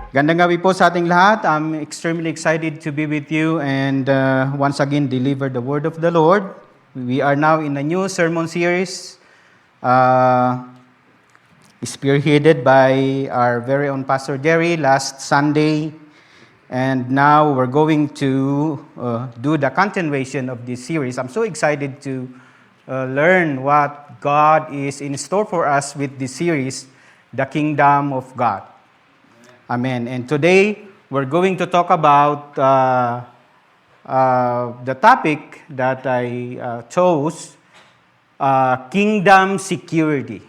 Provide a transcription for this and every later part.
Gandang gabi po sa ating lahat. I'm extremely excited to be with you and once again deliver the word of the Lord. We are now in a new sermon series spearheaded by our very own Pastor Jerry last Sunday. And now we're going to do the continuation of this series. I'm so excited to learn what God is in store for us with this series, The Kingdom of God. Amen. And today, we're going to talk about the topic that I chose, kingdom security.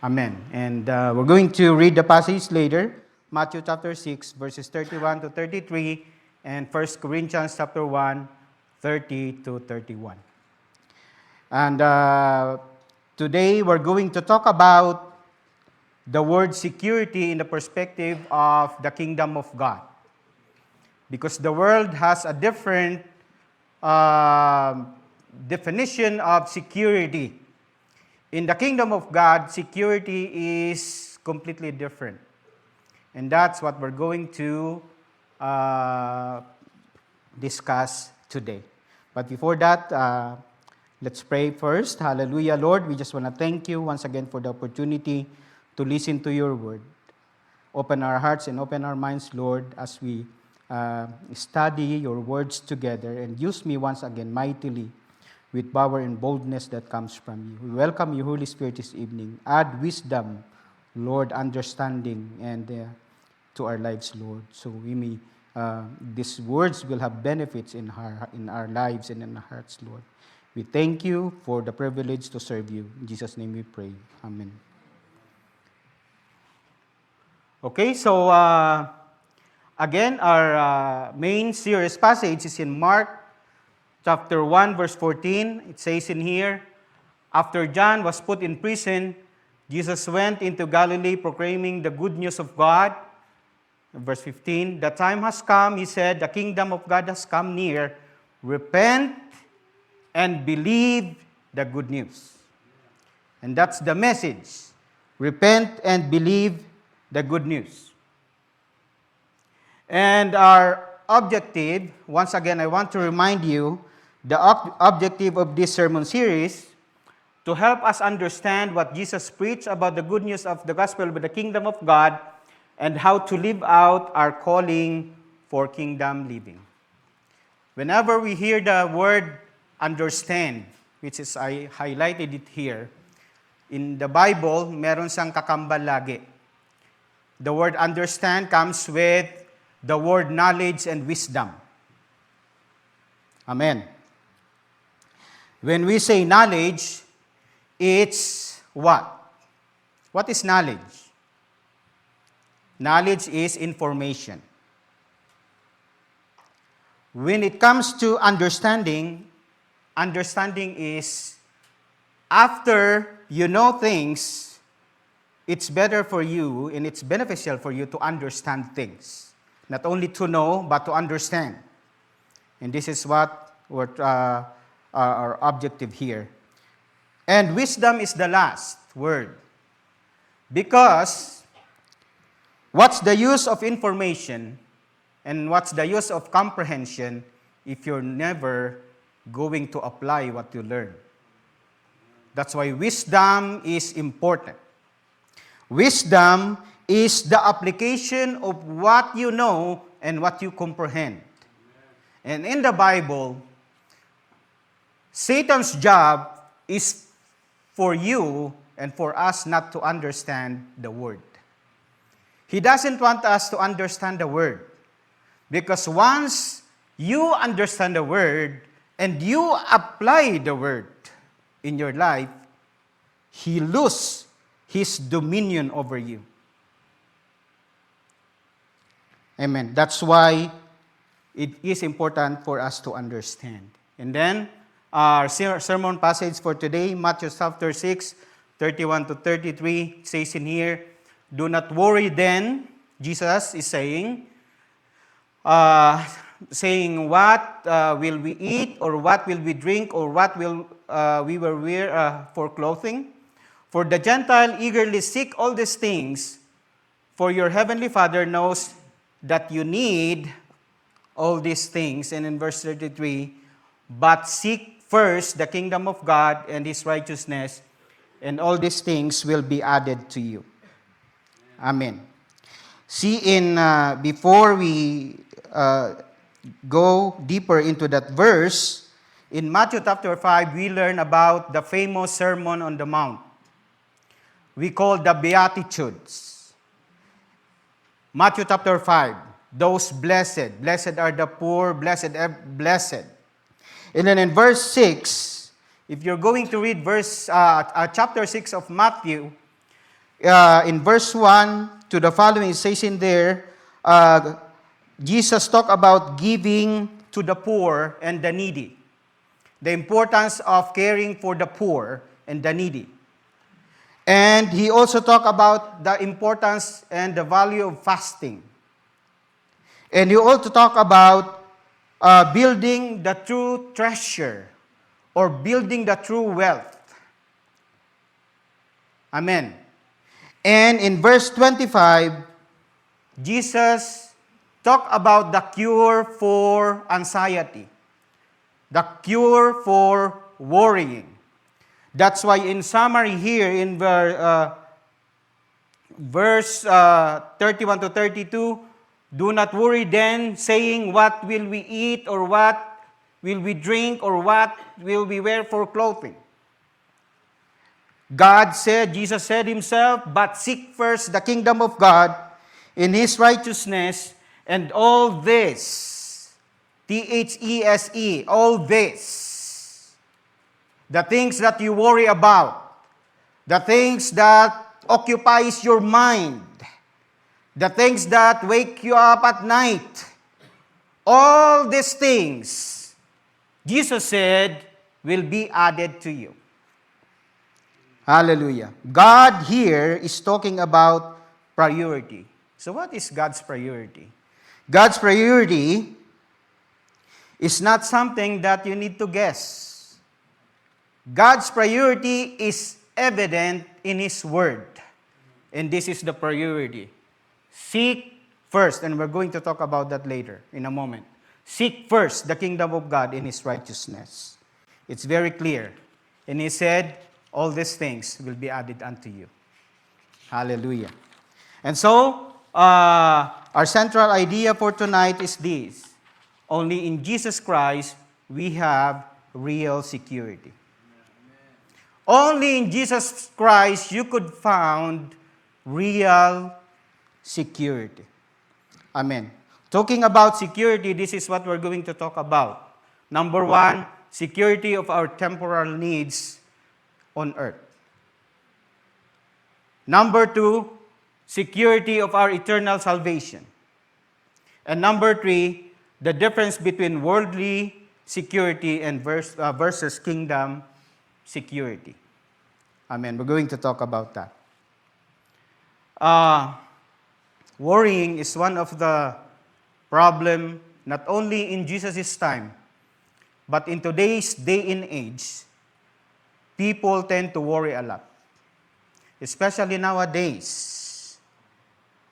Amen. And we're going to read the passage later, Matthew chapter 6, verses 31 to 33, and 1 Corinthians chapter 1, 30 to 31. And today, we're going to talk about the word security in the perspective of the kingdom of God. Because the world has a different definition of security. In the kingdom of God, security is completely different. And that's what we're going to discuss today. But before that, let's pray first. Hallelujah, Lord. We just want to thank you once again for the opportunity to listen to your word. Open our hearts and open our minds, Lord, as we study your words together, and use me once again mightily with power and boldness that comes from you. We welcome you, Holy Spirit, this evening. Add wisdom, Lord, understanding, and to our lives, Lord, so we may these words will have benefits in our lives and in our hearts, Lord. We thank you for the privilege to serve you. In Jesus' name we pray. Amen. Okay, so again, our main series passage is in Mark chapter 1, verse 14. It says in here, after John was put in prison, Jesus went into Galilee proclaiming the good news of God. Verse 15, the time has come, he said, the kingdom of God has come near. Repent and believe the good news. And that's the message. Repent and believe the good news. And our objective, once again, I want to remind you, the objective of this sermon series, to help us understand what Jesus preached about the good news of the gospel of the kingdom of God, and how to live out our calling for kingdom living. Whenever we hear the word understand, which is I highlighted it here, in the Bible, meron siyang kakambal lagi. The word understand comes with the word knowledge and wisdom. Amen. When we say knowledge, it's what? What is knowledge? Knowledge is information. When it comes to understanding, understanding is after you know things, it's better for you and it's beneficial for you to understand things. Not only to know, but to understand. And this is what our objective here. And wisdom is the last word. Because what's the use of information and what's the use of comprehension if you're never going to apply what you learn? That's why wisdom is important. Wisdom is the application of what you know and what you comprehend. And in the Bible, Satan's job is for you and for us not to understand the word. He doesn't want us to understand the word. Because once you understand the word and you apply the word in your life, he loses his dominion over you. Amen. That's why it is important for us to understand. And then, our sermon passage for today, Matthew chapter 6, 31 to 33, says in here, do not worry then, Jesus is saying what will we eat, or what will we drink, or what will we will wear for clothing? For the Gentile eagerly seek all these things, For your heavenly Father knows that you need all these things. And in verse 33, but seek first the kingdom of God and His righteousness, and all these things will be added to you. Amen. See, before we go deeper into that verse, in Matthew chapter 5, we learn about the famous Sermon on the Mount. We call the Beatitudes. Matthew chapter 5, those blessed. Blessed are the poor, blessed. And then in verse 6, if you're going to read chapter 6 of Matthew, in verse 1 to the following, it says in there, Jesus talked about giving to the poor and the needy. The importance of caring for the poor and the needy. And he also talked about the importance and the value of fasting. And he also talked about building the true treasure or building the true wealth. Amen. And in verse 25, Jesus talked about the cure for anxiety, the cure for worrying. That's why in summary here in verse 31 to 32, do not worry then, saying, what will we eat, or what will we drink, or what will we wear for clothing? Jesus said himself, but seek first the kingdom of God in His righteousness, and all this, These, all this, the things that you worry about, the things that occupies your mind, the things that wake you up at night, all these things, Jesus said, will be added to you. Hallelujah. God here is talking about priority. So what is God's priority? God's priority is not something that you need to guess. God's priority is evident in His Word. And this is the priority. Seek first, and we're going to talk about that later in a moment. Seek first the kingdom of God in His righteousness. It's very clear. And He said, all these things will be added unto you. Hallelujah. And so, our central idea for tonight is this. Only in Jesus Christ, we have real security. Only in Jesus Christ, you could find real security. Amen. Talking about security, this is what we're going to talk about. Number one, security of our temporal needs on earth. Number two, security of our eternal salvation. And number three, the difference between worldly security and versus kingdom security. Amen. We're going to talk about that. Worrying is one of the problem not only in Jesus' time, but in today's day and age. People tend to worry a lot. Especially nowadays.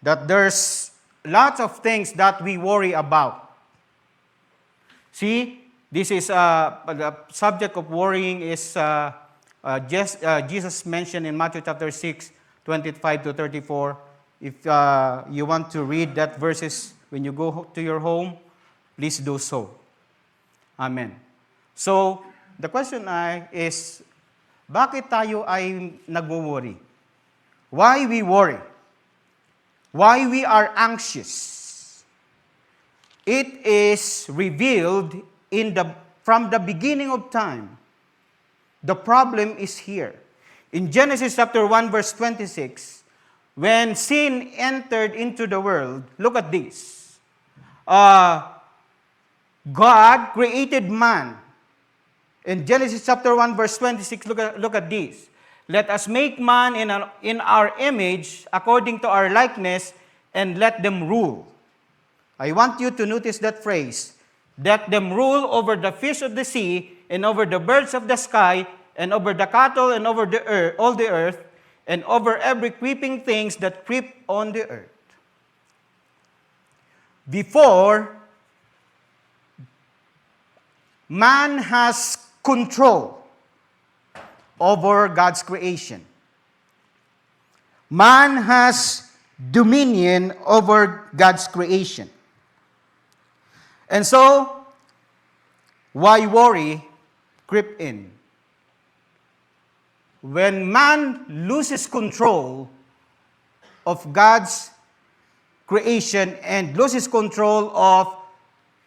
That there's lots of things that we worry about. See, this is the subject of worrying is Jesus mentioned in Matthew chapter 6, 25 to 34. If you want to read that verses when you go to your home, please do so. Amen. So, the question is, bakit tayo ay nagwo-worry? Why we worry? Why we are anxious? It is revealed from the beginning of time. The problem is here. In Genesis chapter 1 verse 26, when sin entered into the world, look at this. God created man. In Genesis chapter 1 verse 26, look at this. Let us make man in our image, according to our likeness, and let them rule. I want you to notice that phrase. Let them rule over the fish of the sea, and over the birds of the sky, and over the cattle, and over the earth, all the earth, and over every creeping things that creep on the earth. Before, man has control over God's creation. Man has dominion over God's creation. And so, why worry creep in? When man loses control of God's creation and loses control of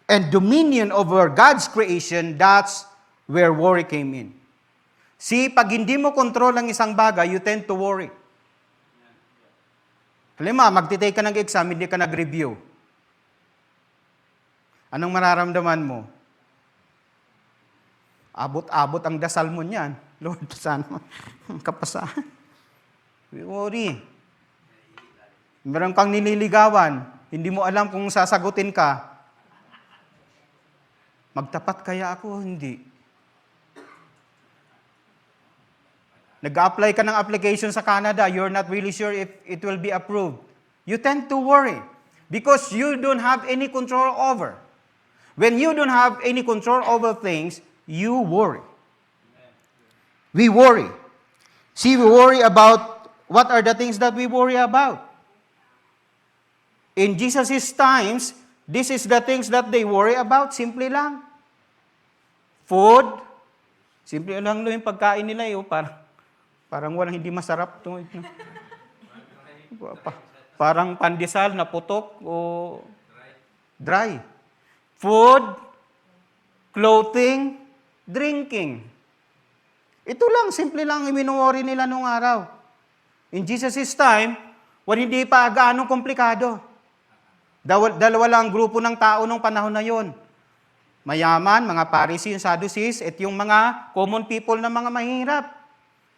and dominion over God's creation, that's where worry came in. See, pag hindi mo control ang isang bagay, you tend to worry. Halimbawa, magtitake ka ng exam, hindi ka nag-review. Anong mararamdaman mo? Abot-abot ang dasal mo niyan. Lord, sana kapasahan. We worry. Meron kang nililigawan, hindi mo alam kung sasagutin ka. Magtapat kaya ako? Hindi. Nag-apply ka ng application sa Canada, you're not really sure if it will be approved. You tend to worry because you don't have any control over. When you don't have any control over things, you worry. We worry. See, we worry about, what are the things that we worry about? In Jesus' times, this is the things that they worry about, simple lang. Food, simple lang yung pagkain nila, parang walang hindi masarap. Parang pandesal na putok o dry. Food, clothing, drinking. Ito lang, simple lang yung minuworry nila nung araw. In Jesus' time, hindi pa gaano komplikado. Dalawa lang ang grupo ng tao nung panahon na yon. Mayaman, mga Pharisees, Sadducees, at yung mga common people na mga mahirap.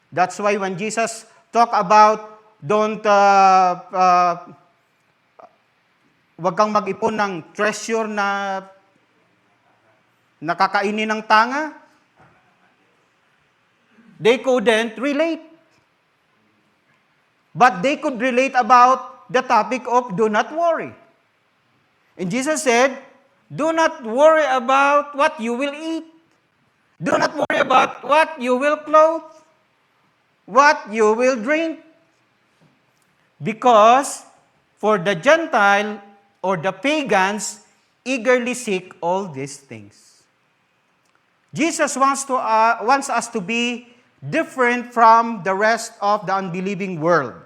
That's why when Jesus talk about wag kang mag-ipon ng treasure na nakakainin ng tanga, they couldn't relate. But they could relate about the topic of do not worry. And Jesus said, do not worry about what you will eat. Do not worry about what you will clothe, what you will drink. Because for the Gentile or the pagans eagerly seek all these things. Jesus wants us to be different from the rest of the unbelieving world.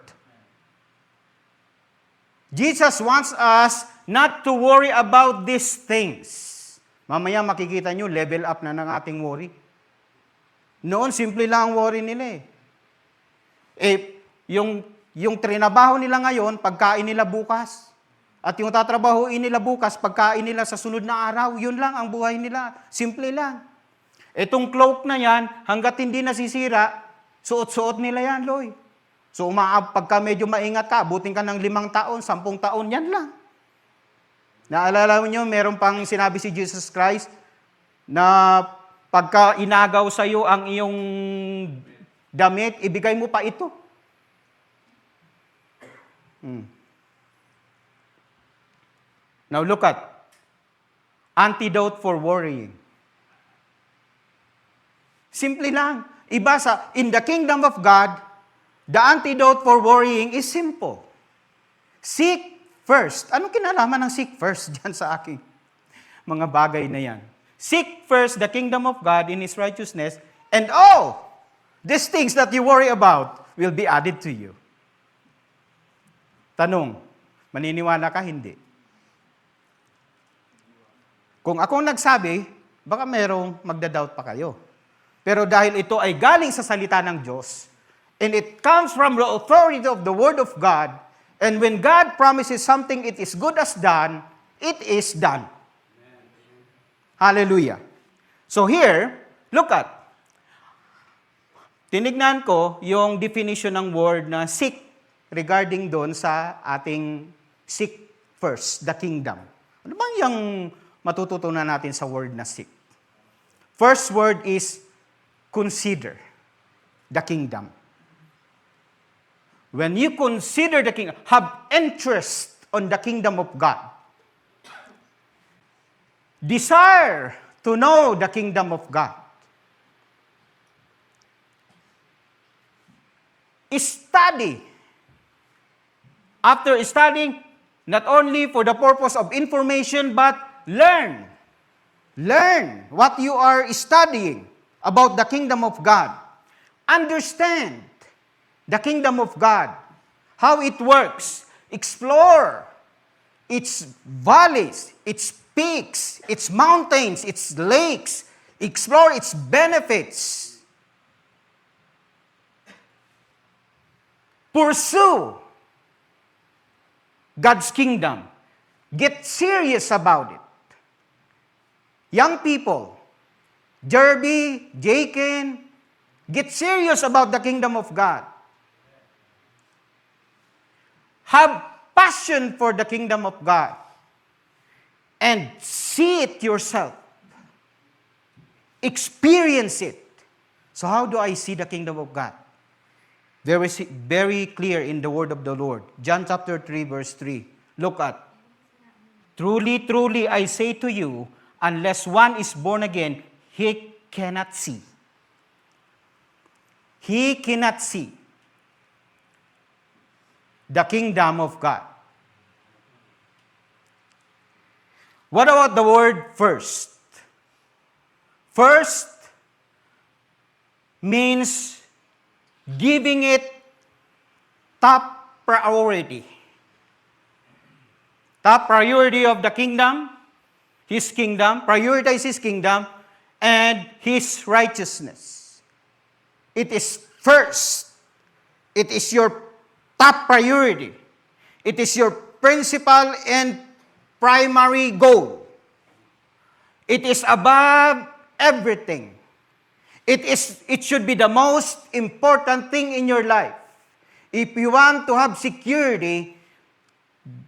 Jesus wants us not to worry about these things. Mamaya makikita nyo, level up na ng ating worry. Noon, simple lang ang worry nila yung trinabaho nila ngayon, pagkain nila bukas. At yung tatrabahuin nila bukas, pagkain nila sa sunod na araw, yun lang ang buhay nila. Simple lang. Itong cloak na yan, hanggat hindi nasisira, suot-suot nila yan, Loy. So, pagka medyo maingat ka, abutin ka ng 5 taon, 10 taon, yan lang. Naalala niyo, meron pang sinabi si Jesus Christ na pagka inagaw sa iyo ang iyong damit, ibigay mo pa ito. Now look at antidote for worrying. Simple lang. Ibasa, in the kingdom of God, the antidote for worrying is simple. Seek first. Anong kinalaman ng seek first dyan sa aking mga bagay na yan? Seek first the kingdom of God in His righteousness, and all these things that you worry about will be added to you. Tanong, maniniwala ka? Hindi. Kung akong nagsabi, baka merong magda-doubt pa kayo. Pero dahil ito ay galing sa salita ng Diyos, and it comes from the authority of the Word of God, and when God promises something, it is good as done, it is done. Hallelujah. So here, look at, tinignan ko yung definition ng word na seek regarding doon sa ating seek first, the kingdom. Ano bang yung matututunan natin sa word na seek? First word is consider the kingdom. when you consider the kingdom, have interest on the kingdom of God, desire to know the kingdom of God, study. After studying, not only for the purpose of information, but learn. Learn what you are studying about the kingdom of God. Understand the kingdom of God, how it works. Explore its valleys, its peaks, its mountains, its lakes. Explore its benefits. Pursue God's kingdom. Get serious about it. Young people, Jerby, Jaken, get serious about the kingdom of God. Have passion for the kingdom of God. And see it yourself. Experience it. So how do I see the kingdom of God? Very clear in the word of the Lord. John chapter 3, verse 3. Look at. Truly, truly, I say to you, unless one is born again, he cannot see. He cannot see the kingdom of God. What about the word first? First means giving it top priority. Top priority of the kingdom, His kingdom, prioritize His kingdom, and His righteousness. It is first. It is your top priority. It is your principal and primary goal. It is above everything. It should be the most important thing in your life. If you want to have security,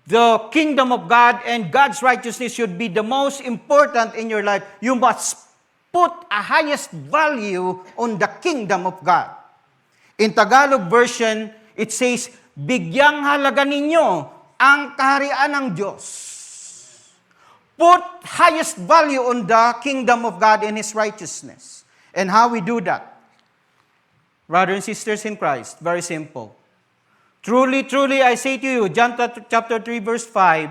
the kingdom of God and God's righteousness should be the most important in your life. You must put a highest value on the kingdom of God. In Tagalog version, it says, bigyang halaga ninyo ang kaharian ng Diyos. Put highest value on the kingdom of God and His righteousness. And how we do that? Brothers and sisters in Christ, very simple. Truly, truly, I say to you, John chapter 3, verse 5,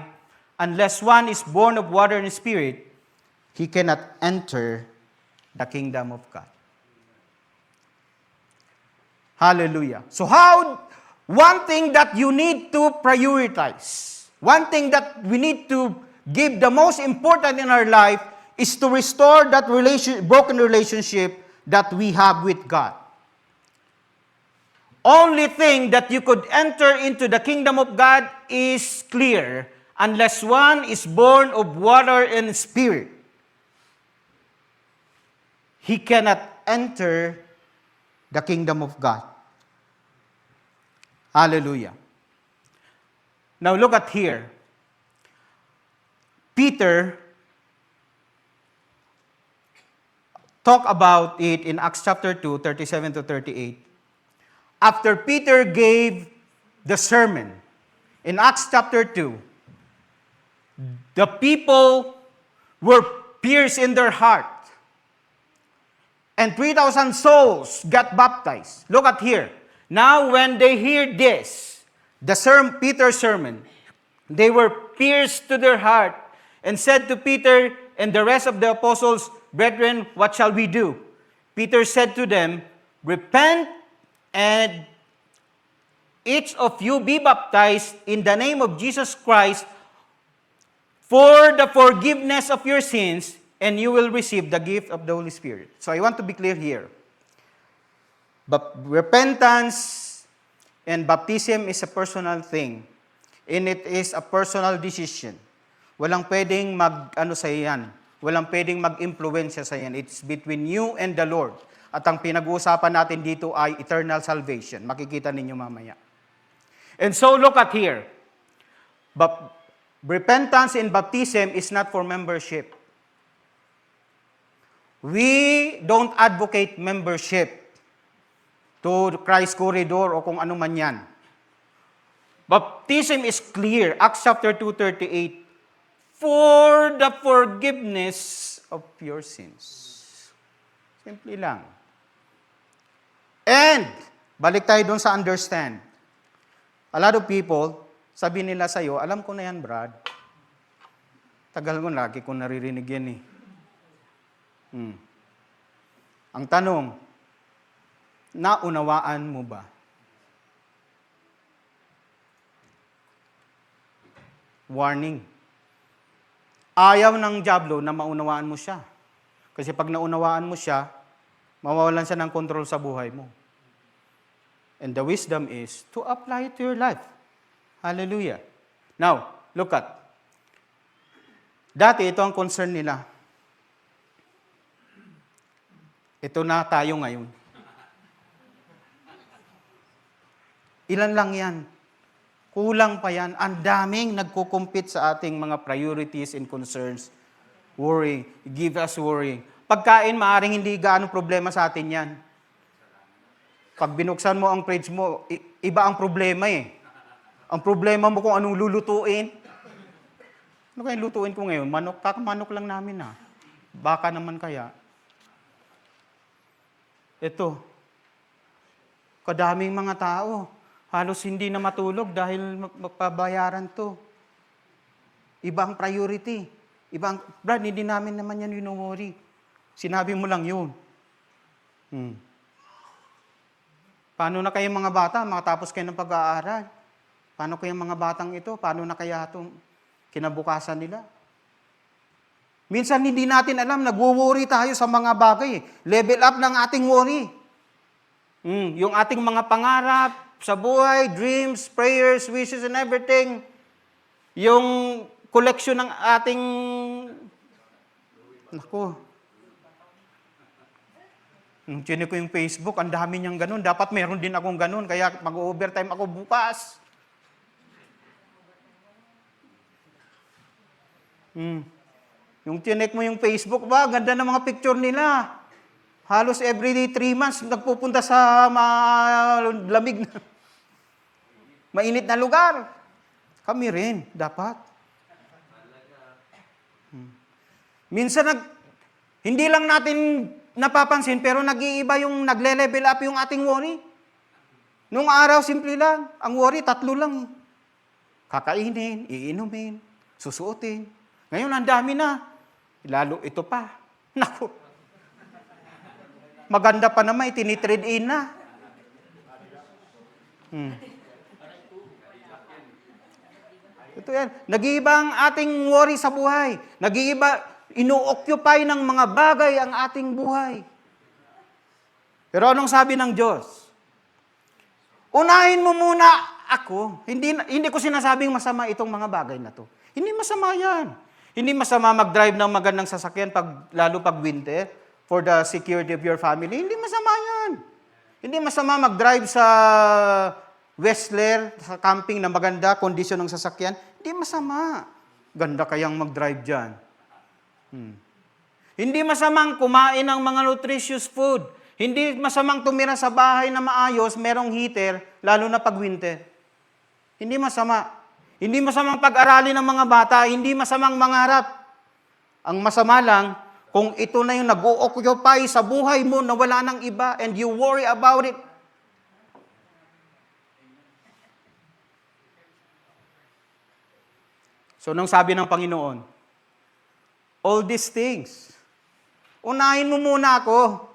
unless one is born of water and spirit, he cannot enter the kingdom of God. Hallelujah. So one thing that you need to prioritize, one thing that we need to give the most important in our life is to restore that broken relationship that we have with God. Only thing that you could enter into the kingdom of God is clear, unless one is born of water and spirit. He cannot enter the kingdom of God. Hallelujah. Now look at here. Peter talk about it in Acts chapter 2, 37 to 38. After Peter gave the sermon in Acts chapter 2, the people were pierced in their heart. And 3,000 souls got baptized. Look at here. Now when they hear this, Peter's sermon, they were pierced to their heart and said to Peter and the rest of the apostles, brethren, what shall we do? Peter said to them, repent and each of you be baptized in the name of Jesus Christ for the forgiveness of your sins, and you will receive the gift of the Holy Spirit. So I want to be clear here. But repentance and baptism is a personal thing. And it is a personal decision. Walang pwedeng sa yan. Walang pwedeng mag-impluwensya sa yan. It's between you and the Lord. At ang pinag-uusapan natin dito ay eternal salvation. Makikita ninyo mamaya. And so look at here. But repentance and baptism is not for membership. We don't advocate membership to Christ Corridor o kung ano man yan. Baptism is clear. Acts chapter 2:38. For the forgiveness of your sins. Simple lang. And, balik tayo doon sa understand. A lot of people, sabi nila sa'yo, alam ko na yan, Brad. Tagal ko, lagi ko naririnig yan eh. Ang tanong, naunawaan mo ba? Warning. Ayaw ng dyablo na maunawaan mo siya. Kasi pag naunawaan mo siya, mawawalan siya ng control sa buhay mo. And the wisdom is to apply it to your life. Hallelujah. Now, look at. Dati, ito ang concern nila. Ito na tayo ngayon. Ilan lang yan? Kulang pa yan. Ang daming nagkukumpit sa ating mga priorities and concerns. Worry. Give us worry. Pagkain, maaring hindi gaano problema sa atin yan. Pag binuksan mo ang fridge mo, iba ang problema eh. Ang problema mo kung anong lulutuin. Ano kaya lutuin ko ngayon? Manok, kakamanok lang namin ha. Baka naman kaya. Ito, kadaming mga tao, halos hindi na matulog dahil magpabayaran to. Ibang priority. Brad, hindi namin naman yan worry. Sinabi mo lang yun. Paano na kayong mga bata? Makatapos kayo ng pag-aaral. Paano kayong mga batang ito? Paano na kaya itong kinabukasan nila? Minsan hindi natin alam, nagwo-worry tayo sa mga bagay. Level up ng ating worry. Yung ating mga pangarap sa buhay, dreams, prayers, wishes, and everything. Yung collection ng ating... Naku. Nung chinik ko yung Facebook, ang dami niyang ganun. Dapat meron din akong ganun, kaya mag-overtime ako bukas. Yung chinek mo yung Facebook ba, ganda ng mga picture nila. Halos every 3 months, nagpupunta sa lamig na, mainit na lugar. Kami rin, dapat. Minsan, hindi lang natin napapansin, pero nag-iiba yung nagle-level up yung ating worry. Nung araw, simple lang. Ang worry, 3 lang. Kakainin, iinumin, susuotin. Ngayon, ang dami na. Lalo ito pa. Naku. Maganda pa naman, itinitrade in na. Ito yan. Nag-iiba ang ating worry sa buhay. Nag-iiba, ino-occupy ng mga bagay ang ating buhay. Pero anong sabi ng Diyos? Unahin mo muna ako. Hindi ko sinasabing masama itong mga bagay na to. Hindi masama yan. Hindi masama mag-drive ng magandang sasakyan, lalo pag winter, for the security of your family. Hindi masama yan. Hindi masama mag-drive sa Whistler, sa camping na maganda, kondisyon ng sasakyan. Hindi masama. Ganda kayang mag-drive dyan. Hindi masamang kumain ng mga nutritious food. Hindi masamang tumira sa bahay na maayos, merong heater, lalo na pag winter. Hindi masama. Hindi masamang pag-aralin ng mga bata, hindi masamang mangarap. Ang masama lang, kung ito na yung nag-o-occupy sa buhay mo na wala nang iba and you worry about it. So, nung sabi ng Panginoon, all these things, unahin mo muna ako.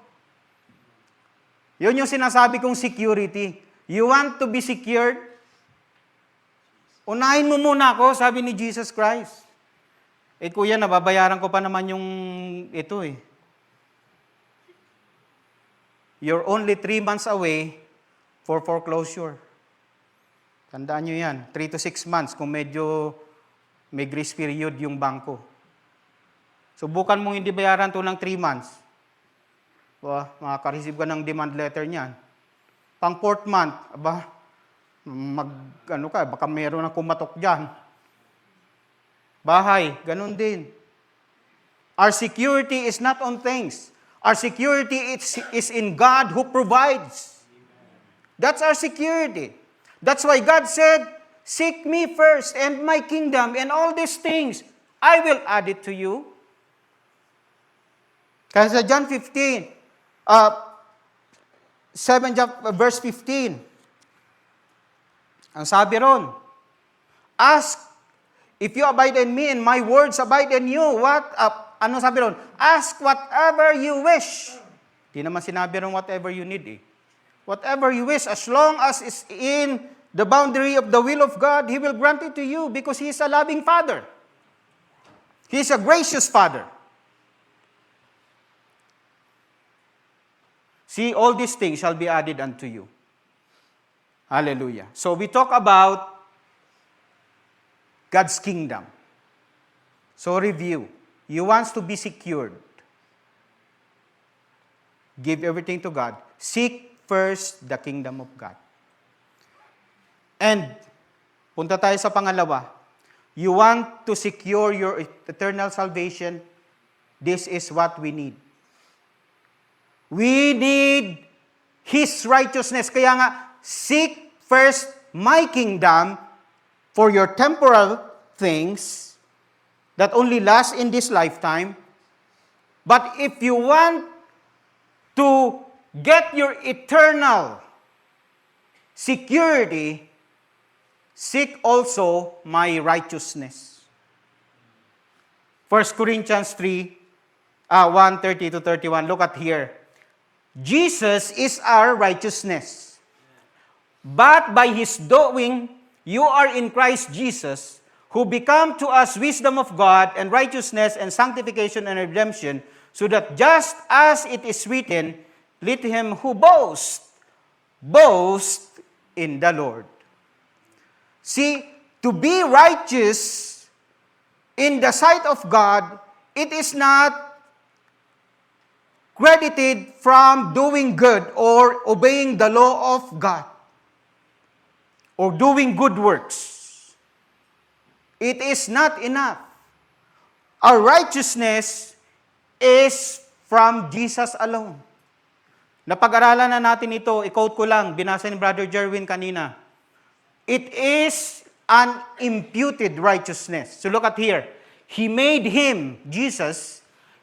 Yun yung sinasabi kong security. You want to be secured? Unahin mo muna ako, sabi ni Jesus Christ. Kuya, nababayaran ko pa naman yung ito eh. You're only 3 months away for foreclosure. Tandaan nyo yan, 3 to 6 months kung medyo may grace period yung bangko. Subukan mong hindi bayaran to ng 3 months. Makaka-receive ka ng demand letter niyan. Pang 4th month, baka meron na kumatok dyan. Bahay, ganun din. Our security is not on things. Our security is in God who provides. That's our security. That's why God said, Seek me first and my kingdom, and all these things, I will add it to you. Kasi sa John 15, 7 verse 15, ang sabi ron, ask, if you abide in me and my words abide in you, ano sabi ron? Ask whatever you wish. Di naman sinabi ron whatever you need eh. Whatever you wish, as long as it's in the boundary of the will of God, He will grant it to you because He is a loving Father. He is a gracious Father. See, all these things shall be added unto you. Hallelujah. So we talk about God's kingdom. So review. You want to be secured. Give everything to God. Seek first the kingdom of God. And, punta tayo sa pangalawa. You want to secure your eternal salvation, this is what we need. We need His righteousness. Kaya nga, seek first my kingdom for your temporal things that only last in this lifetime. But if you want to get your eternal security, seek also my righteousness. 1 Corinthians 3, 1:30 to 31. Look at here. Jesus is our righteousness. But by His doing, you are in Christ Jesus, who become to us wisdom of God and righteousness and sanctification and redemption, so that just as it is written, let him who boasts, boast in the Lord. See, to be righteous in the sight of God, it is not credited from doing good or obeying the law of God or doing good works. It is not enough. Our righteousness is from Jesus alone. Napag-aralan na natin ito, i-quote ko lang, binasa ni Brother Jerwin kanina. It is an imputed righteousness. So look at here. He made Him, Jesus,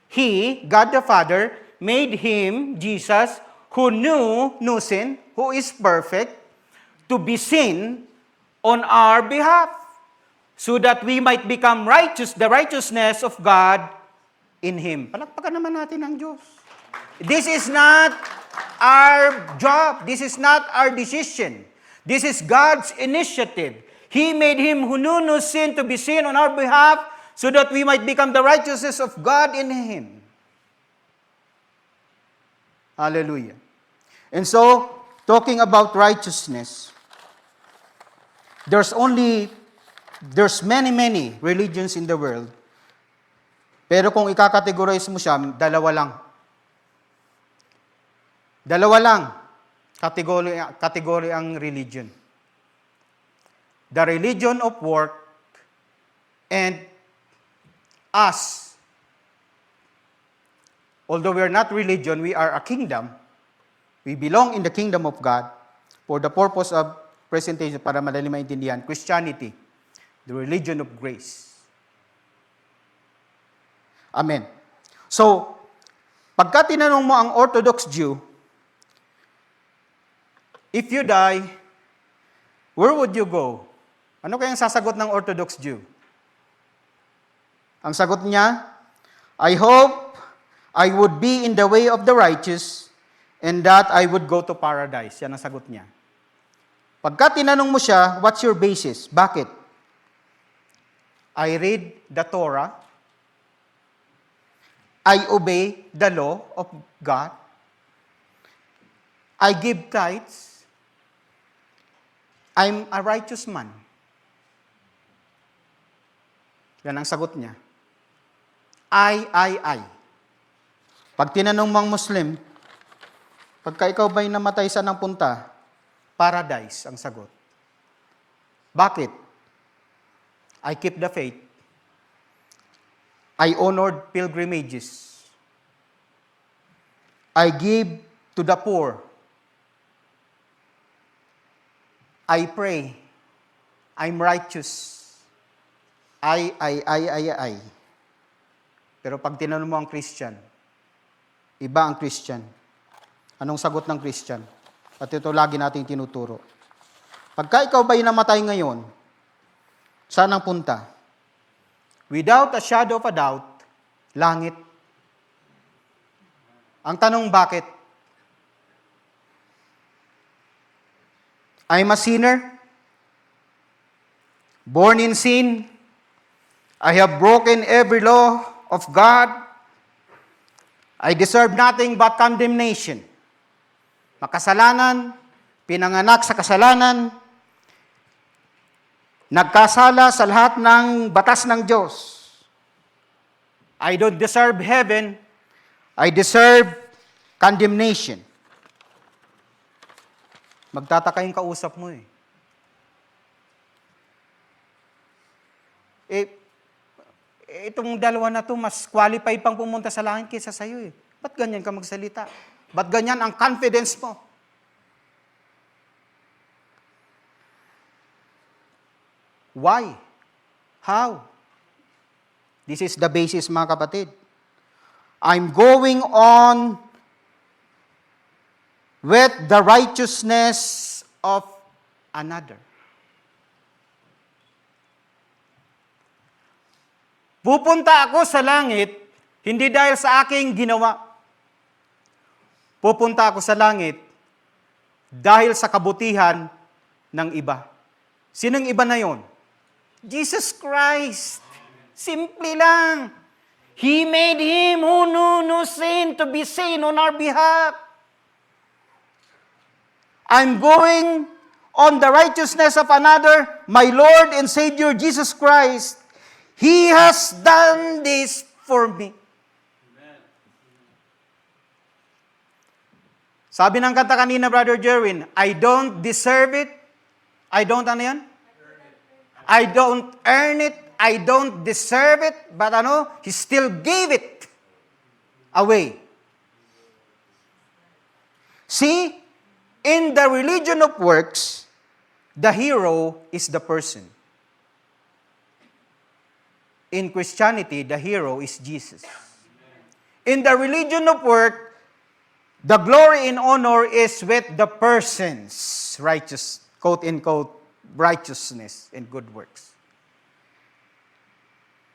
He, God the Father, made Him, Jesus, who knew no sin, who is perfect, to be sin on our behalf, so that we might become righteous, the righteousness of God in Him. Palakpakan naman natin ang Diyos. This is not our job. This is not our decision. This is God's initiative. He made Him who knew no sin to be sin on our behalf, so that we might become the righteousness of God in Him. Hallelujah. And so, talking about righteousness, there's many religions in the world. Pero kung ikakategorize mo siya, dalawa lang. Dalawa lang kategory ang religion. The religion of work and us. Although we are not religion, we are a kingdom. We belong in the kingdom of God for the purpose of presentation para madali maintindihan. Christianity, the religion of grace. Amen. So, pagka tinanong mo ang Orthodox Jew, if you die, where would you go? Ano kayang sasagot ng Orthodox Jew? Ang sagot niya, I hope I would be in the way of the righteous and that I would go to paradise. Yan ang sagot niya. Pagka tinanong mo siya, what's your basis? Bakit? I read the Torah. I obey the law of God. I give tithes. I'm a righteous man. Yan ang sagot niya. I. Pag tinanong mong Muslim, pagka ikaw ba'y namatay sa nang punta, paradise ang sagot. Bakit? I keep the faith. I honored pilgrimages. I give to the poor. I pray. I'm righteous. I. Pero pag tinanong mo ang Christian, iba ang Christian. Anong sagot ng Christian? At ito lagi nating tinuturo. Pagka ikaw ba'y namatay ngayon, saan ang punta? Without a shadow of a doubt, langit. Ang tanong bakit? I'm a sinner, born in sin. I have broken every law of God. I deserve nothing but condemnation. Makasalanan, pinanganak sa kasalanan, nagkasala sa lahat ng batas ng Diyos. I don't deserve heaven. I deserve condemnation. Magtataka yung kausap mo eh. Itong dalawa na to, mas qualified pang pumunta sa langit kaysa sa'yo eh. Ba't ganyan ka magsalita? Ba't ganyan ang confidence mo? Why? How? This is the basis, mga kapatid. I'm going on with the righteousness of another. Pupunta ako sa langit, hindi dahil sa aking ginawa. Pupunta ako sa langit dahil sa kabutihan ng iba. Sinong iba na yon? Jesus Christ. Simple lang. He made Him who knew no sin to be sin on our behalf. I'm going on the righteousness of another, my Lord and Savior Jesus Christ. He has done this for me. Amen. Sabi ng kanta kanina, Brother Jerwin, I don't deserve it. I don't, ano yan? I don't earn it. I don't deserve it. But He still gave it away. See, in the religion of works, the hero is the person. In Christianity, the hero is Jesus. In the religion of work, the glory and honor is with the person's righteous, quote-unquote, righteousness and good works.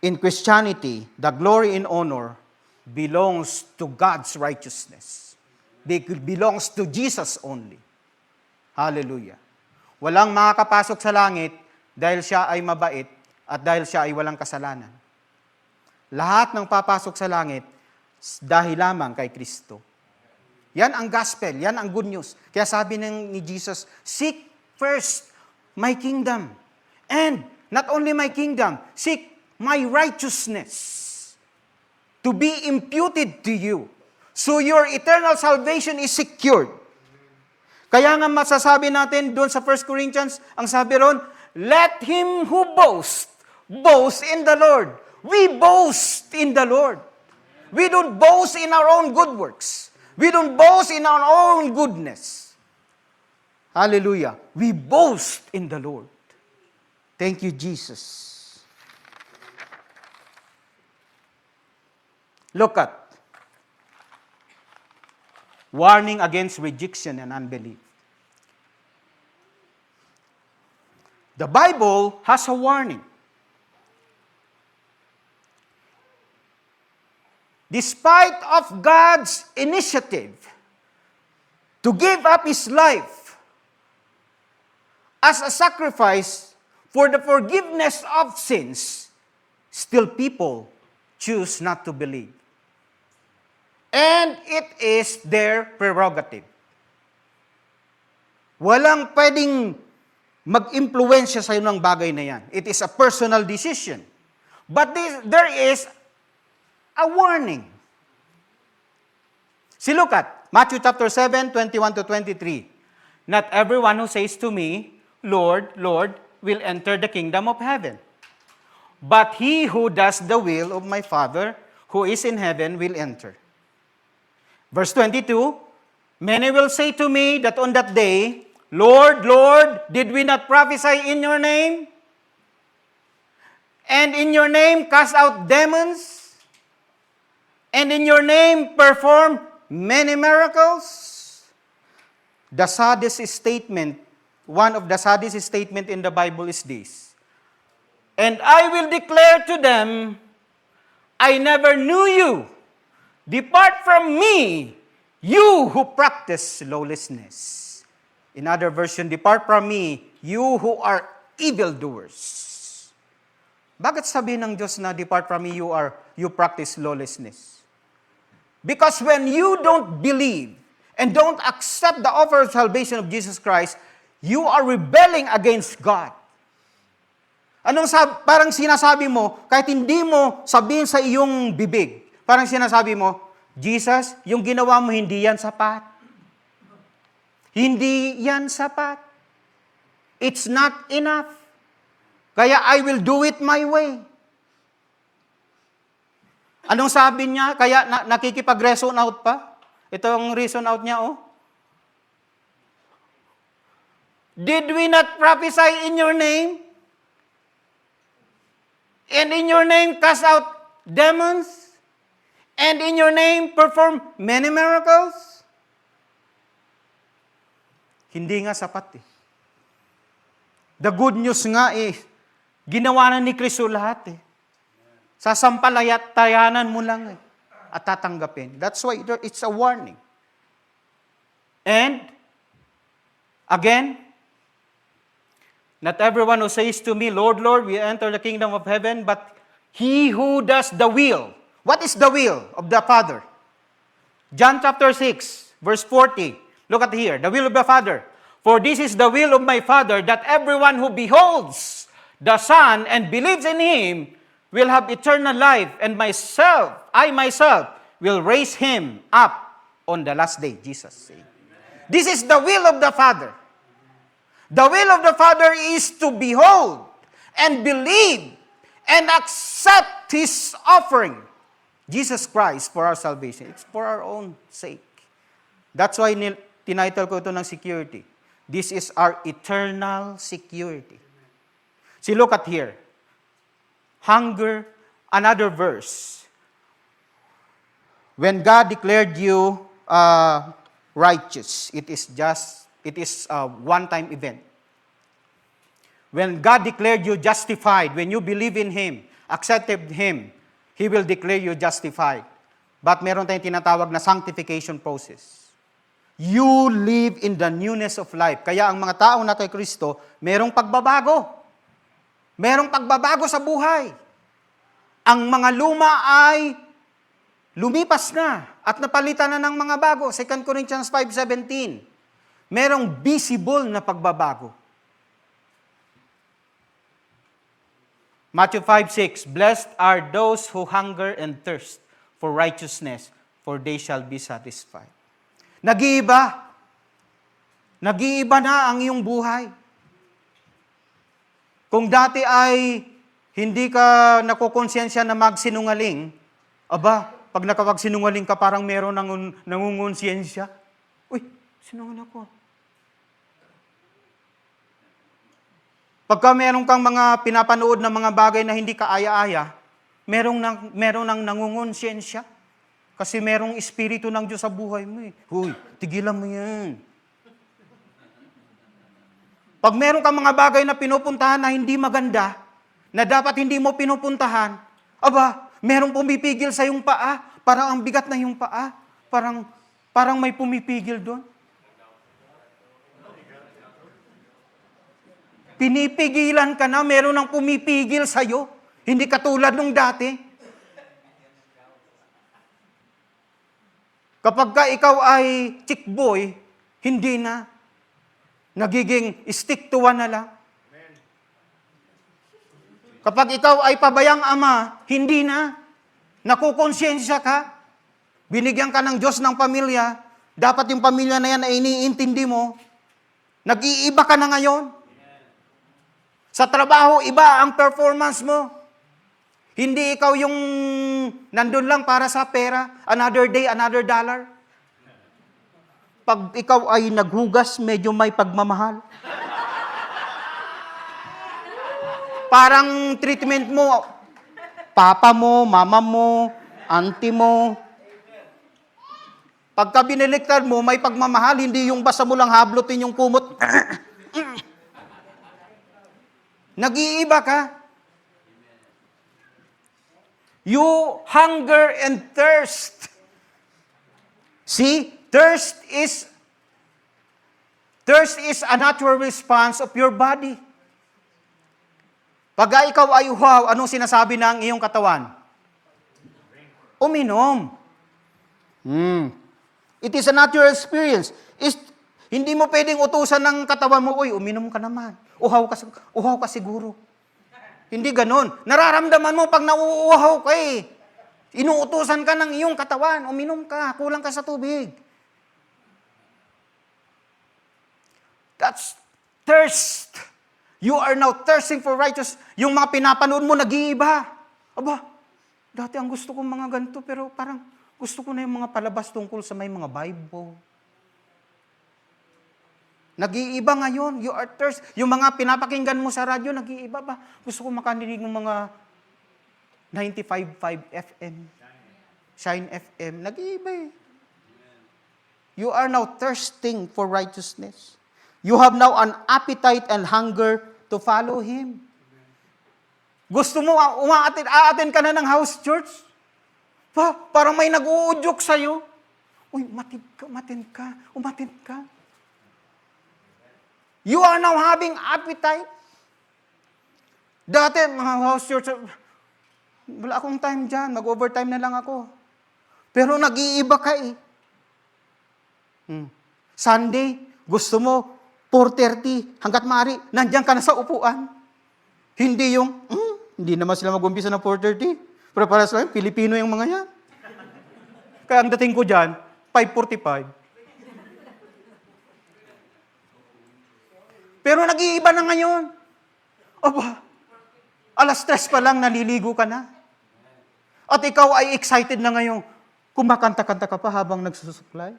In Christianity, the glory and honor belongs to God's righteousness. It belongs to Jesus only. Hallelujah. Walang makakapasok sa langit dahil siya ay mabait at dahil siya ay walang kasalanan. Lahat ng papasok sa langit dahil lamang kay Kristo. Yan ang gospel, yan ang good news. Kaya sabi ni Jesus, seek first my kingdom. And not only my kingdom, seek my righteousness to be imputed to you. So your eternal salvation is secured. Kaya nga masasabi natin doon sa 1 Corinthians, ang sabi ron, let him who boast in the Lord. We boast in the Lord. We don't boast in our own good works. We don't boast in our own goodness. Hallelujah. We boast in the Lord. Thank you, Jesus. Look at warning against rejection and unbelief. The Bible has a warning. Despite of God's initiative to give up His life as a sacrifice for the forgiveness of sins, still people choose not to believe. And it is their prerogative. Walang pwedeng mag-impluwensya sa'yo ng bagay na yan. It is a personal decision. But there is a warning. See, look at Matthew chapter 7, 21 to 23. Not everyone who says to me, Lord, Lord, will enter the kingdom of heaven. But he who does the will of my Father who is in heaven will enter. Verse 22, many will say to me that on that day, Lord, Lord, did we not prophesy in your name? and in your name cast out demons, and in your name perform many miracles. The saddest statement, one of the saddest statement in the Bible is this. And I will declare to them, I never knew you. Depart from me, you who practice lawlessness. In other version, depart from me, you who are evildoers. Bakit sabihin ng Diyos na depart from me, you practice lawlessness? Because when you don't believe and don't accept the offer of salvation of Jesus Christ, you are rebelling against God. Parang sinasabi mo, kahit hindi mo sabihin sa iyong bibig, parang sinasabi mo, Jesus, yung ginawa mo, hindi yan sapat. Hindi yan sapat. It's not enough. Kaya I will do it my way. Anong sabi niya? Kaya nakikipag-reason out pa? Ito ang reason out niya, oh. Did we not prophesy in your name? And in your name cast out demons? And in your name perform many miracles? Hindi nga sapat eh. The good news nga eh, ginawa na ni Kristo lahat eh. Sasampalatayanan mo lang eh. At tatanggapin. That's why it's a warning. And, again, not everyone who says to me, Lord, Lord, we enter the kingdom of heaven, but he who does the will. What is the will of the Father? John chapter 6, verse 40. Look at here, the will of the Father. For this is the will of my Father, that everyone who beholds the Son and believes in Him will have eternal life, and I myself, will raise him up on the last day, Jesus said. This is the will of the Father. The will of the Father is to behold and believe and accept His offering, Jesus Christ, for our salvation. It's for our own sake. That's why tinitle ko ito ng security. This is our eternal security. See, look at here. Hunger, another verse. When God declared you righteous, it is a one-time event. When God declared you justified, when you believe in Him, accepted Him, He will declare you justified. But meron tayong tinatawag na sanctification process. You live in the newness of life. Kaya ang mga tao na kay Kristo, merong pagbabago. Merong pagbabago sa buhay. Ang mga luma ay lumipas na at napalitan na ng mga bago. 2 Corinthians 5:17. Merong visible na pagbabago. Matthew 5:6. Blessed are those who hunger and thirst for righteousness, for they shall be satisfied. Nag-iiba. Nag-iiba na ang iyong buhay. Kung dati ay hindi ka nakukonsensya na magsinungaling, aba, pag nakapagsinungaling ka, parang meron nangungonsensya. Uy, sinungaling ako. Pagka meron kang mga pinapanood na mga bagay na hindi ka aya-aya, meron nang nangungonsensya. Kasi merong espiritu ng Diyos sa buhay mo eh. Huy, tigilan mo yan. Pag meron kang mga bagay na pinupuntahan na hindi maganda, na dapat hindi mo pinupuntahan, aba, merong pumipigil sa iyong paa, parang ang bigat na iyong paa, parang may pumipigil doon. Pinipigilan ka na, meron nang pumipigil sa iyo, hindi katulad nung dati. Kapag ka ikaw ay chick boy, hindi na. Nagiging stick to one na lang. Kapag ikaw ay pabayang ama, hindi na. Nakukonsensya ka. Binigyan ka ng Diyos ng pamilya. Dapat yung pamilya na yan ay iniintindi mo. Nag-iiba ka na ngayon. Sa trabaho, iba ang performance mo. Hindi ikaw yung nandun lang para sa pera. Another day, another dollar. Pag ikaw ay naghugas, medyo may pagmamahal. Parang treatment mo, papa mo, mama mo, auntie mo. Pagka biniliktad mo, may pagmamahal, hindi yung basta mo lang hablutin yung kumot. Nag-iiba ka. You hunger and thirst. See, thirst is a natural response of your body. Pag ikaw ay uhaw, anong sinasabi ng iyong katawan? Uminom. It is a natural experience. Hindi mo pwedeng utusan ng katawan mo, uy, uminom ka naman. Uhaw ka siguro. Hindi ganon. Nararamdaman mo pag nauuhaw ka eh. Inuutusan ka ng iyong katawan, uminom ka, kulang ka sa tubig. That's thirst. You are now thirsting for righteousness. Yung mga pinapanood mo, nag-iiba. Aba, dati ang gusto kong mga ganito, pero parang gusto ko na yung mga palabas tungkol sa may mga Bible. Nag-iiba ngayon. You are thirst. Yung mga pinapakinggan mo sa radyo, nag-iiba ba? Gusto ko makaninig ng mga 95.5 FM. Shine FM. Nag-iiba eh. You are now thirsting for righteousness. You have now an appetite and hunger to follow Him. Gusto mo, aatin ka na ng house church? Parang may nag-uudyok sa'yo. Uy, umatin ka. You are now having appetite. Dati, mga house church, wala akong time dyan, mag-overtime na lang ako. Pero nag-iiba ka eh. Sunday, gusto mo, 4:30, hanggat maaari, nandiyan ka na sa upuan. Hindi yung, hindi naman sila mag-umpisa ng 4:30. Pero para sa akin, Pilipino yung mga yan. Kaya ang dating ko dyan, 5:45. Pero nag-iiba na ngayon. Aba, 3:00 pa lang, naliligo ka na. At ikaw ay excited na ngayon, kumakanta-kanta ka pa habang nagsusuklay.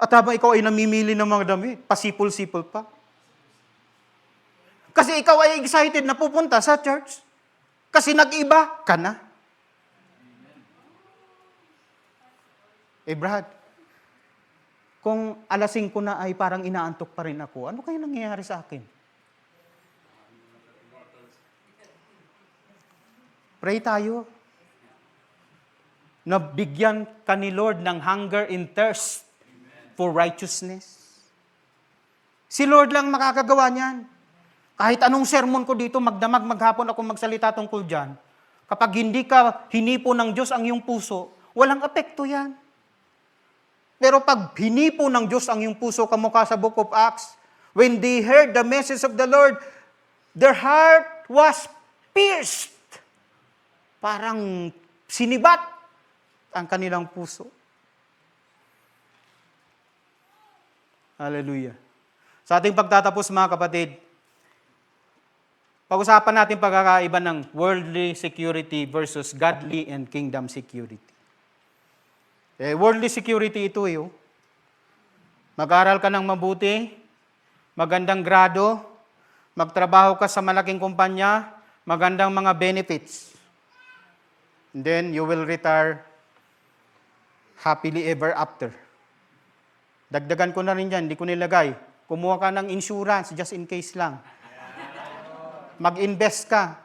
At habang ikaw ay namimili ng mga damit, pasipol-sipol pa. Kasi ikaw ay excited na pupunta sa church. Kasi nag-iba ka na. Brad, kung 5:00 na ay parang inaantok pa rin ako, ano kaya nangyayari sa akin? Pray tayo. Nabigyan ka ni Lord ng hunger and thirst for righteousness. Si Lord lang makakagawa niyan. Kahit anong sermon ko dito, magdamag, maghapon ako magsalita tungkol dyan, kapag hindi ka hinipo ng Diyos ang iyong puso, walang epekto yan. Pero pag hinipo ng Diyos ang iyong puso, kamukha sa Book of Acts, when they heard the message of the Lord, their heart was pierced. Parang sinibat ang kanilang puso. Hallelujah. Sa ating pagtatapos mga kapatid, pag-usapan natin pagkakaiba ng worldly security versus godly and kingdom security. Worldly security ito eh. Mag-aral ka ng mabuti, magandang grado, magtrabaho ka sa malaking kumpanya, magandang mga benefits. And then you will retire happily ever after. Dagdagan ko na rin dyan, hindi ko nilagay. Kumuha ka ng insurance, just in case lang. Mag-invest ka.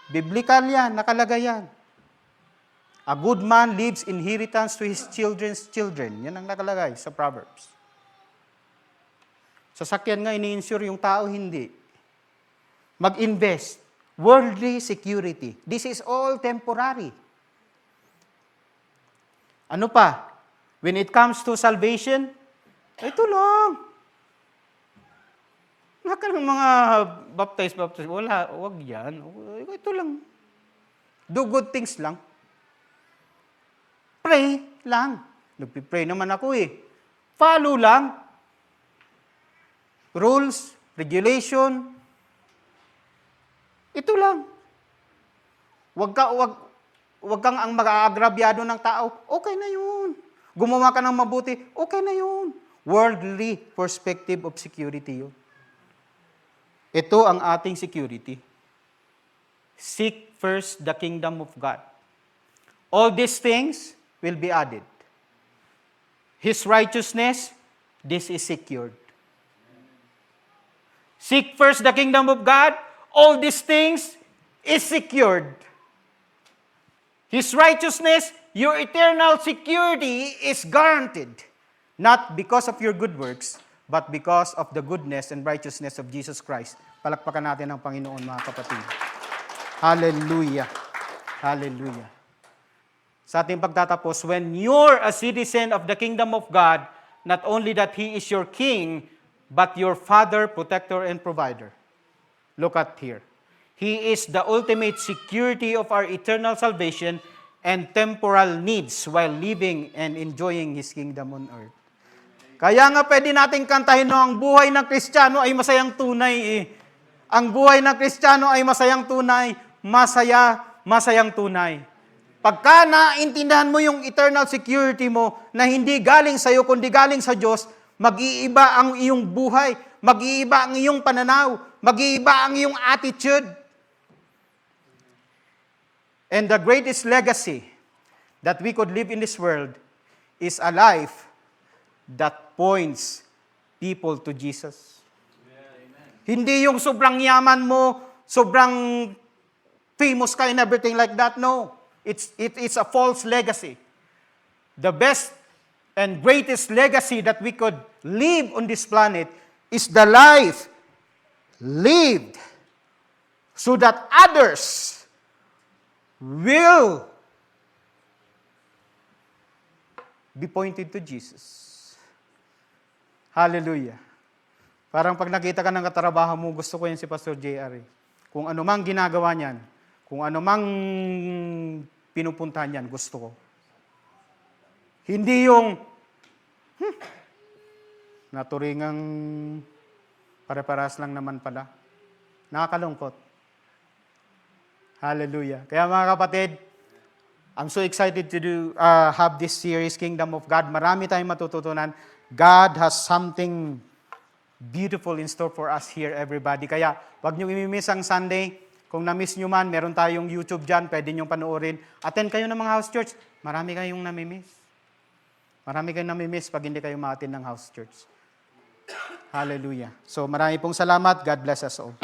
Biblical yan, nakalagay yan. A good man leaves inheritance to his children's children. Yan ang nakalagay sa Proverbs. Sasakyan nga, ini-insure yung tao, hindi. Mag-invest. Worldly security. This is all temporary. Ano pa? When it comes to salvation, ito lang. Wala ka ng mga baptize. Wala, wag yan. Ito lang. Do good things lang. Pray lang. Nagpipray naman ako eh. Follow lang. Rules, regulation. Ito lang. Wag kang ang mag-aagrabyado ng tao. Okay na yun. Gumawa ka ng mabuti. Okay na yun. Worldly perspective of security yun. Ito ang ating security. Seek first the kingdom of God. All these things will be added. His righteousness, this is secured. Seek first the kingdom of God, all these things is secured. His righteousness, your eternal security is guaranteed. Not because of your good works, but because of the goodness and righteousness of Jesus Christ. Palakpakan natin ang Panginoon, mga kapatid. Hallelujah. Hallelujah. Sa ating pagtatapos, when you're a citizen of the kingdom of God, not only that He is your King, but your Father, Protector, and Provider. Look at here. He is the ultimate security of our eternal salvation and temporal needs while living and enjoying His kingdom on earth. Kaya nga pwede natin kantahin no, ang buhay ng Kristiyano ay masayang tunay eh. Ang buhay ng Kristiyano ay masayang tunay, masayang tunay. Pagka naintindihan mo yung eternal security mo na hindi galing sa iyo kundi galing sa Diyos, mag-iiba ang iyong buhay, mag-iiba ang iyong pananaw, mag-iiba ang iyong attitude. And the greatest legacy that we could live in this world is a life that points people to Jesus. Amen. Hindi yung sobrang yaman mo, sobrang famous ka and everything like that. No. It's a false legacy. The best and greatest legacy that we could live on this planet is the life lived so that others will be pointed to Jesus. Hallelujah. Parang pag nakita ka ng katrabaho mo, gusto ko yan si Pastor J.R. Kung ano mang ginagawa niyan, kung ano mang pinupuntahan niyan, gusto ko. Hindi yung naturingang pare-paras lang naman pala. Nakakalungkot. Hallelujah. Kaya mga kapatid, I'm so excited to have this series, Kingdom of God. Marami tayong matututunan. God has something beautiful in store for us here, everybody. Kaya, wag niyo i-miss ang Sunday. Kung na-miss niyo man, meron tayong YouTube dyan, pwede niyo panoorin. Attend kayo ng mga house church. Marami kayong nami-miss. Marami kayong nami-miss pag hindi kayo ma-attend ng house church. Hallelujah. So, marami pong salamat. God bless us all.